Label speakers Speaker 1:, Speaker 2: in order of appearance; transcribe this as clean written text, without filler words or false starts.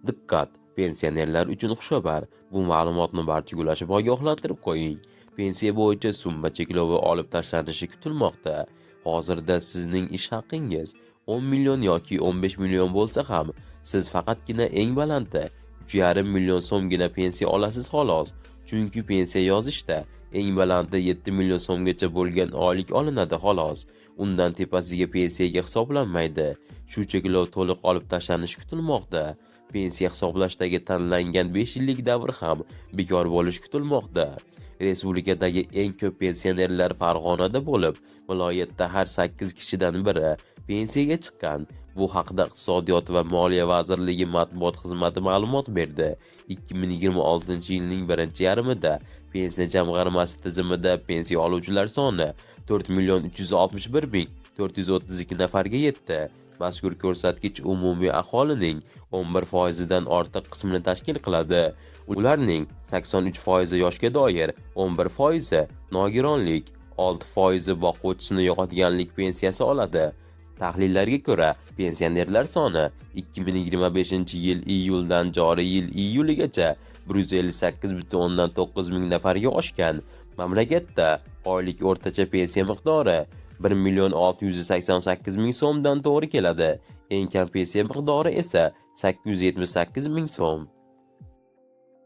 Speaker 1: Diqqat! Pensionerlar uchun xushxabar. Bu ma'lumotni barchaga ulashib ogohlantirib qo'ying. Pensiya bo'yicha summa cheklovi olib tashlanishi kutilmoqda. Hozirda sizning ish haqingiz 10 million yoki 15 million bo'lsa ham, siz faqatgina eng balandi 3,5 million so'mgina pensiya olasiz xolos. Chunki pensiya yozishda eng balandi 7 million so'mgacha bo'lgan oylik olinadi xolos. Undan tepasiga pensiyaga hisoblanmaydi. Shu cheklov to'liq olib tashlanishi kutilmoqda. Pensiya hisoblashdagi tanlangan 5 yillik davr ham bekor bo'lishi kutilmoqda. Respublikadagi eng ko'p pensionerlar Farg'onada bo'lib, viloyatda har 8 kishidan biri pensiyaga chiqqan. Bu haqda Iqtisodiyot va Moliya vazirligi matbuot xizmati ma'lumot berdi. 2026-yilning birinchi yarmida pensiya jamg'armasi tizimida pensiya oluvchilar soni 4,361,432 nafarga yetdi. Mazkur ko'rsatkich umumiy aholining 11% dan ortiq qismini tashkil qiladi. Ularning 83% yoshga doir, 11% nogironlik, 6% boquvchisini yo'qotganlik pensiyasi oladi. Tahlillarga ko'ra, pensionerlar soni 2025-yil iyuldan joriy yil iyuligacha 158,9 ming nafarga oshgan. Mamlakatda oylik o'rtacha pensiya miqdori 1,688 ming so'mdan to'g'ri keladi. Eng kam pensiya miqdori esa 878 ming so'm.